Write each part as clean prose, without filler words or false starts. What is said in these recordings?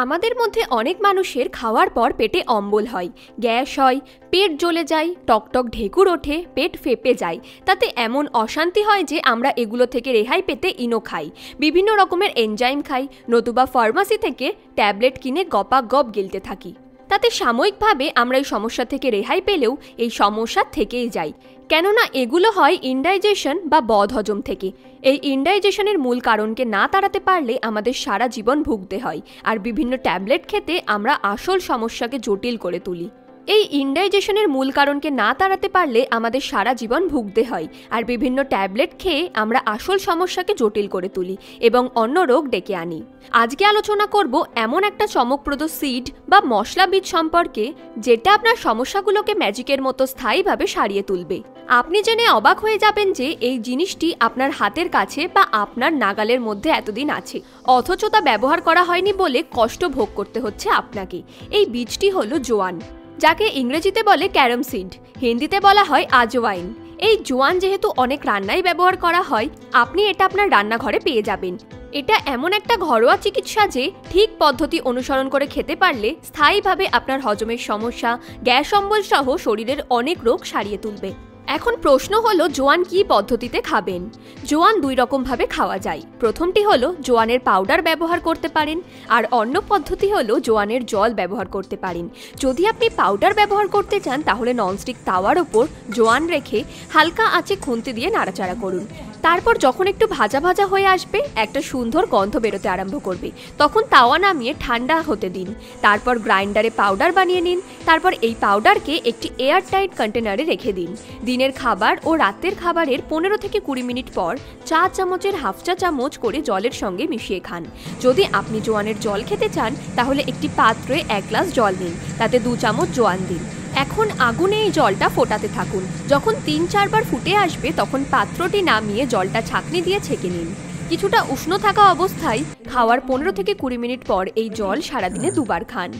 আমাদের মধ্যে অনেক মানুষের খাওয়ার পর পেটে অম্বল হয়, গ্যাস হয়, পেট জ্বলে যায়, টকটক ঢেকুর ওঠে, পেট ফেঁপে যায়। তাতে এমন অশান্তি হয় যে আমরা এগুলো থেকে রেহাই পেতে ইনো খাই, বিভিন্ন রকমের এনজাইম খাই, নতুবা ফার্মাসি থেকে ট্যাবলেট কিনে গপাগপ গিলতে থাকি। তাতে সাময়িকভাবে আমরা এই সমস্যা থেকে রেহাই পেলেও এই সমস্যা থেকেই যায়, কেননা এগুলো হয় ইনডাইজেশন বা বদহজম থেকে। এই ইনডাইজেশনের মূল কারণকে না তাড়াতে পারলে আমাদের সারা জীবন ভুগতে হয়, আর বিভিন্ন ট্যাবলেট খেতে আমরা আসল সমস্যাকে জটিল করে তুলি। এই ইনডাইজেশনের মূল কারণকে না তাড়াতে পারলে আমাদের সারা জীবন ভুগতে হয়, আর বিভিন্ন ট্যাবলেট খেয়ে আমরা আসল সমস্যাকে জটিল করে তুলি এবং অন্য রোগ ডেকে আনি। আজকে আলোচনা করব এমন একটা চমকপ্রদ সিড বা মশলা বীজ সম্পর্কে, যেটা আপনার সমস্যাগুলোকে ম্যাজিকের মতো স্থায়ীভাবে সারিয়ে তুলবে। আপনি জেনে অবাক হয়ে যাবেন যে এই জিনিসটি আপনার হাতের কাছে বা আপনার নাগালের মধ্যে এতদিন আছে, অথচ তা ব্যবহার করা হয়নি বলে কষ্ট ভোগ করতে হচ্ছে আপনাকে। এই বীজটি হলো জোয়ান, যাকে ইংরেজিতে বলে ক্যারম সিড, হিন্দিতে বলা হয় আজওয়াইন। এই জোয়ান যেহেতু অনেক রান্নায় ব্যবহার করা হয়, আপনি এটা আপনার রান্নাঘরে পেয়ে যাবেন। এটা এমন একটা ঘরোয়া চিকিৎসা যে ঠিক পদ্ধতি অনুসরণ করে খেতে পারলে স্থায়ীভাবে আপনার হজমের সমস্যা, গ্যাস অম্বল সহ শরীরের অনেক রোগ সারিয়ে তুলবে। এখন প্রশ্ন হলো, জোয়ান কি পদ্ধতিতে খাবেন? জোয়ান দুই রকমভাবে খাওয়া যায়। প্রথমটি হলো জোয়ানের পাউডার ব্যবহার করতে পারেন, আর অন্য পদ্ধতি হলো জোয়ানের জল ব্যবহার করতে পারেন। যদি আপনি পাউডার ব্যবহার করতে চান তাহলে ননস্টিক তাওয়ার ওপর জোয়ান রেখে হালকা আঁচে খুন্তি দিয়ে নাড়াচাড়া করুন। তারপর যখন একটু ভাজা ভাজা হয়ে আসবে, একটা সুন্দর গন্ধ বেরোতে আরম্ভ করবে, তখন তাওয়া নামিয়ে ঠান্ডা হতে দিন। তারপর গ্রাইন্ডারে পাউডার বানিয়ে নিন। তারপর এই পাউডারকে একটি এয়ারটাইট কন্টেনারে রেখে দিন। দিনের খাবার ও রাতের খাবারের 15 থেকে 20 মিনিট পর চা চামচের হাফ চা চামচ করে জলের সঙ্গে মিশিয়ে খান। যদি আপনি জোয়ানের জল খেতে চান তাহলে একটি পাত্রে 1 গ্লাস জল নিন, তাতে 2 চামচ জোয়ান দিন। এখন আগুনে এই জলটা ফোটাতে থাকুন। যখন 3-4 বার ফুটে আসবে তখন পাত্রটি নামিয়ে জলটা ছাঁকনি দিয়ে ছেঁকে নিন। কিছুটা উষ্ণ থাকা অবস্থায় খাওয়ার 15 থেকে 20 মিনিট পর এই জল সারাদিনে 2 বার খান।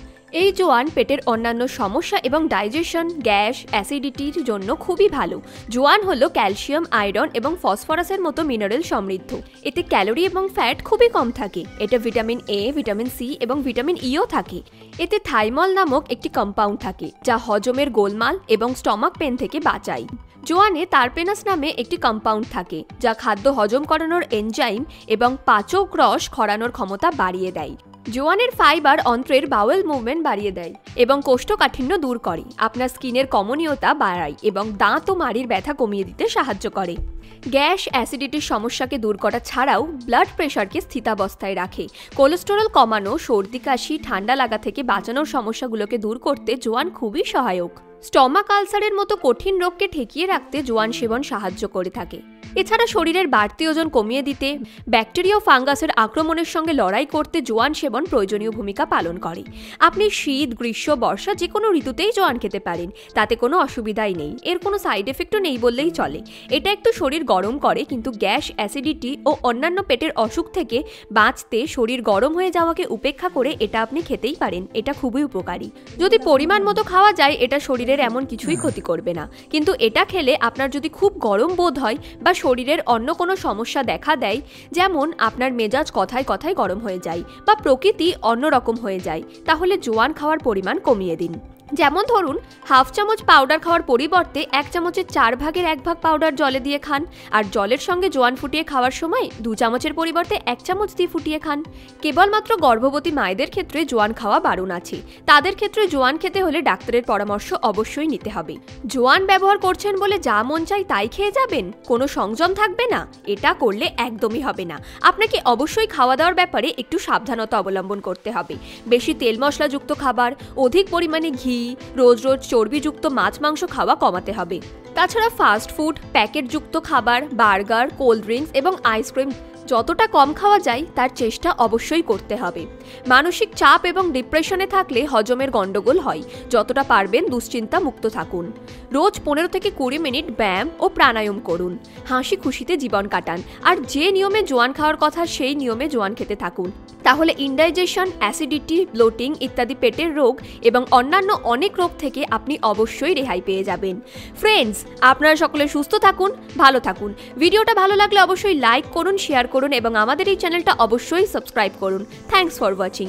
এই জোয়ান পেটের অন্যান্য সমস্যা এবং ডাইজেশন, গ্যাস, অ্যাসিডিটির জন্য খুবই ভালো। জোয়ান হলো ক্যালসিয়াম, আয়রন এবং ফসফরাসের মতো মিনারেল সমৃদ্ধ। এতে ক্যালোরি এবং ফ্যাট খুবই কম থাকে। এটা ভিটামিন এ, ভিটামিন সি এবং ভিটামিন ইও থাকে। এতে থাইমল নামক একটি কম্পাউন্ড থাকে, যা হজমের গোলমাল এবং স্টমাক পেন থেকে বাঁচায়। জোয়ানে তারপেনাস নামে একটি কম্পাউন্ড থাকে, যা খাদ্য হজম করানোর এনজাইম এবং পাচক রস খরানোর ক্ষমতা বাড়িয়ে দেয়। জোয়ানের ফাইবার অন্ত্রের বাওয়েল মুভমেন্ট বাড়িয়ে দেয় এবং কোষ্ঠকাঠিন্য দূর করে, আপনার স্কিনের কমনীয়তা বাড়ায় এবং দাঁত ও মাড়ির ব্যথা কমিয়ে দিতে সাহায্য করে। গ্যাস, অ্যাসিডিটির সমস্যাকে দূর করা ছাড়াও ব্লাড প্রেশারকে স্থিতাবস্থায় রাখে। কোলেস্টেরল কমানো, সর্দি কাশি, ঠান্ডা লাগা থেকে বাঁচানোর সমস্যাগুলোকে দূর করতে জোয়ান খুবই সহায়ক। স্টমাক আলসারের মতো কঠিন রোগকে ঠেকিয়ে রাখতে জোয়ান সেবন সাহায্য করে থাকে। এছাড়া শরীরের বাড়তি ওজন কমিয়ে দিতে, ব্যাকটেরিয়া ও ফাঙ্গাসের আক্রমণের সঙ্গে লড়াই করতে জোয়ান সেবন প্রয়োজনীয় ভূমিকা পালন করে। আপনি শীত, গ্রীষ্ম, বর্ষা যে কোনো ঋতুতেই জোয়ান খেতে পারেন, তাতে কোনো অসুবিধাই নেই। এর কোনো সাইড এফেক্টও নেই বললেই চলে। এটা একটু শরীর গরম করে, কিন্তু গ্যাস, অ্যাসিডিটি ও অন্যান্য পেটের অসুখ থেকে বাঁচতে শরীর গরম হয়ে যাওয়াকে উপেক্ষা করে এটা আপনি খেতেই পারেন। এটা খুবই উপকারী। যদি পরিমাণ মতো খাওয়া যায়, এটা শরীরের এমন কিছুই ক্ষতি করবে না। কিন্তু এটা খেলে আপনার যদি খুব গরম বোধ হয় বা শরীরের অন্য কোনো সমস্যা দেখা দেয়, যেমন আপনার মেজাজ কথায় কথায় গরম হয়ে যায় বা প্রকৃতি অন্যরকম হয়ে যায়, তাহলে জোয়ান খাওয়ার পরিমাণ কমিয়ে দিন। যেমন ধরুন, হাফ চামচ পাউডার খাওয়ার পরিবর্তে 1 চামচের 4 ভাগের 1 ভাগ পাউডার জলে দিয়ে খান, আর জলের সঙ্গে জোয়ান ফুটিয়ে খাওয়ার সময় 2 চামচের পরিবর্তে 1 চামচ দিয়ে ফুটিয়ে খান। কেবলমাত্র গর্ভবতী মায়েদের ক্ষেত্রে জোয়ান খাওয়া বারণ আছে। তাদের ক্ষেত্রে জোয়ান খেতে হলে ডাক্তারের পরামর্শ অবশ্যই নিতে হবে। জোয়ান ব্যবহার করছেন বলে যা মন চাই তাই খেয়ে যাবেন, কোনো সংযম থাকবে না, এটা করলে একদমই হবে না। আপনাকে অবশ্যই খাওয়া দাওয়ার ব্যাপারে একটু সাবধানতা অবলম্বন করতে হবে। বেশি তেল মশলাযুক্ত খাবার, অধিক পরিমাণে ঘি, রোজ রোজ চর্বিযুক্ত মাছ মাংস খাওয়া কমাতে হবে। তাছাড়া ফাস্ট ফুড, প্যাকেটযুক্ত খাবার, বার্গার, কোল্ড ড্রিঙ্কস এবং আইসক্রিম যতটা কম খাওয়া যায় তার চেষ্টা অবশ্যই করতে হবে। মানসিক চাপ এবং ডিপ্রেশনে থাকলে হজমের গন্ডগোল হয়। যতটা পারবেন দুশ্চিন্তা মুক্ত থাকুন। রোজ 15 থেকে 20 মিনিট ব্যায়াম ও প্রাণায়াম করুন। হাসি খুশিতে জীবন কাটান, আর যে নিয়মে জোয়ান খাওয়ার কথা সেই নিয়মে জোয়ান খেতে থাকুন। তাহলে ইনডাইজেশন, অ্যাসিডিটি, ব্লোটিং ইত্যাদি পেটের রোগ এবং অন্যান্য অনেক রোগ থেকে আপনি অবশ্যই রেহাই পেয়ে যাবেন। ফ্রেন্ডস, আপনারা সকলে সুস্থ থাকুন, ভালো থাকুন। ভিডিওটা ভালো লাগলে অবশ্যই লাইক করুন, শেয়ার করুন এবং আমাদের এই চ্যানেলটা অবশ্যই সাবস্ক্রাইব করুন। Thanks for watching.